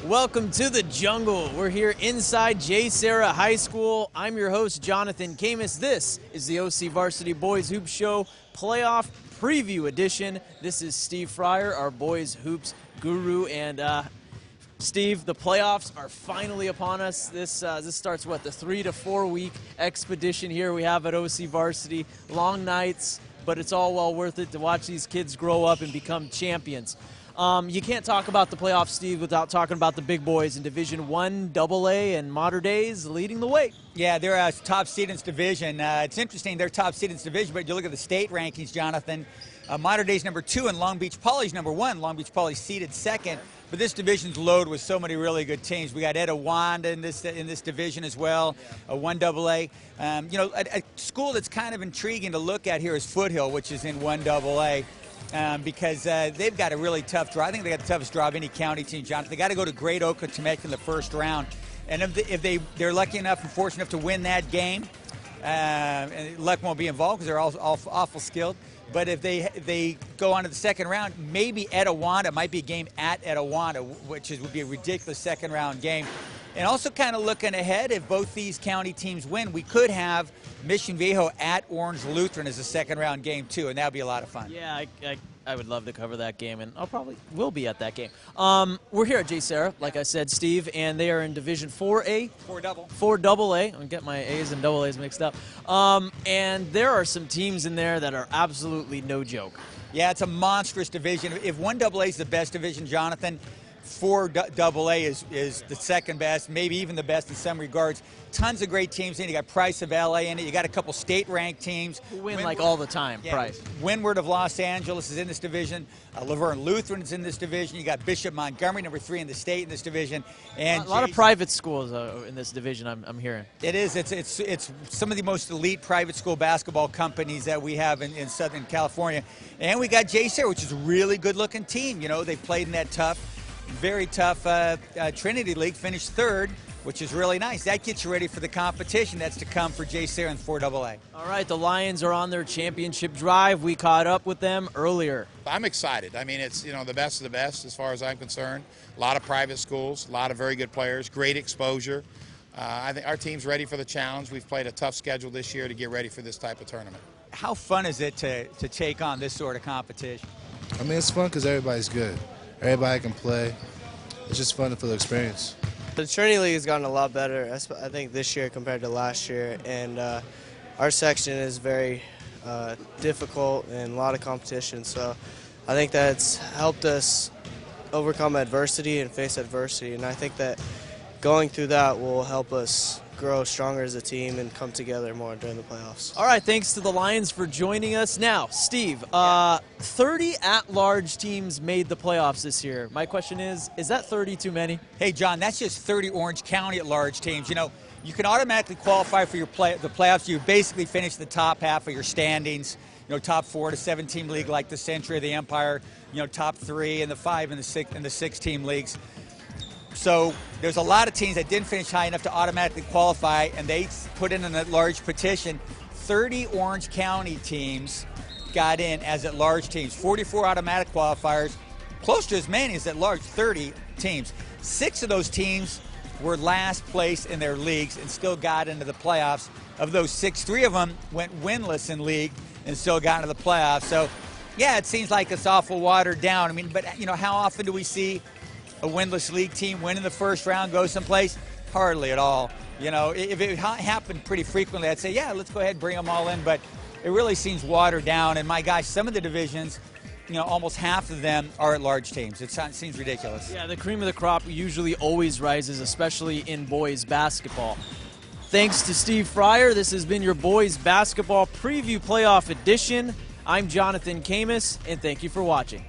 Welcome to the jungle. We're here inside JSerra High School. I'm your host, Jonathan Khamis. This is the OCVarsity Boys Hoops Show Playoff Preview Edition. This is Steve Fryer, our Boys Hoops guru. And Steve, the playoffs are finally upon us. This starts, what, the 3 to 4 week expedition here we have at OCVarsity. Long nights, but it's all well worth it to watch these kids grow up and become champions. You can't talk about the playoffs, Steve, without talking about the big boys in Division I-AA, and Mater Dei is leading the way. Yeah, they're a top seed in this division. It's interesting, they're top seed in this division, but you look at the state rankings, Jonathan. Mater Dei's number 2 and Long Beach Poly's number 1. Long Beach Poly seeded second, but this division's loaded with so many really good teams. We got Etiwanda in this division as well, a 1AA. You know, a school that's kind of intriguing to look at here is Foothill, which is in 1AA. Because they've got a really tough draw. I think they got the toughest draw of any county team, Jonathan. They got to go to Great Oak to make in the first round. And if they're lucky enough and fortunate enough to win that game, and luck won't be involved because they're all awful skilled. But if they go on to the second round, maybe Etiwanda might be a game at Etiwanda, which would be a ridiculous second round game. And also kind of looking ahead, if both these county teams win, we could have Mission Viejo at Orange Lutheran as a second round game too, and that would be a lot of fun. Yeah, I would love to cover that game, and I probably will be at that game. We're here at JSerra, like I said, Steve, and they are in Division 4A. 4AA. I'm getting my A's and AA's mixed up. And there are some teams in there that are absolutely no joke. Yeah, it's a monstrous division. If 1AA is the best division, Jonathan, 4AA is the second best, maybe even the best in some regards. Tons of great teams in it. You got Price of LA in it. You got a couple state-ranked teams. Who win like all the time, yeah, Price. Windward of Los Angeles is in this division. Laverne Lutheran is in this division. You got Bishop Montgomery, number 3 in the state in this division. And a lot of private schools in this division, I'm hearing. It is. It's some of the most elite private school basketball companies that we have in Southern California. And we got JSerra, which is a really good-looking team. You know, they played in that very tough Trinity League, finished third, which is really nice. That gets you ready for the competition that's to come for JSerra and 4AA. All right, the Lions are on their championship drive. We caught up with them earlier. I'm excited. I mean, it's, you know, the best of the best as far as I'm concerned. A lot of private schools, a lot of very good players, great exposure. I think our team's ready for the challenge. We've played a tough schedule this year to get ready for this type of tournament. How fun is it to take on this sort of competition? I mean, it's fun because everybody's good. Everybody can play. It's just fun for the experience. The Trinity League has gotten a lot better, I think, this year compared to last year. And our section is very difficult and a lot of competition. So I think that's helped us overcome adversity and face adversity. And I think that going through that will help us grow stronger as a team and come together more during the playoffs. All right, thanks to the Lions for joining us. Now, Steve, 30 at-large teams made the playoffs this year. My question is that 30 too many? Hey, John, that's just 30 Orange County at-large teams. You know, you can automatically qualify for the playoffs. You basically finish the top half of your standings. You know, top 4 to 7-team league like the Century or the Empire. You know, top 3 and the 5 and the 6-team leagues. So there's a lot of teams that didn't finish high enough to automatically qualify, and they put in an at-large petition. 30 Orange County teams got in as at-large teams. 44 automatic qualifiers, close to as many as at-large, 30 teams. 6 of those teams were last place in their leagues and still got into the playoffs. Of those 6, 3 of them went winless in league and still got into the playoffs. So, yeah, it seems like it's awful watered down. I mean, but, you know, how often do we see a winless league team win in the first round, go someplace? Hardly at all. You know, if it happened pretty frequently, I'd say, yeah, let's go ahead and bring them all in, but it really seems watered down. And my gosh, some of the divisions, you know, almost half of them are at-large teams. It seems ridiculous. Yeah, the cream of the crop usually always rises, especially in boys basketball. Thanks to Steve Fryer, this has been your boys basketball preview playoff edition. I'm Jonathan Khamis, and thank you for watching.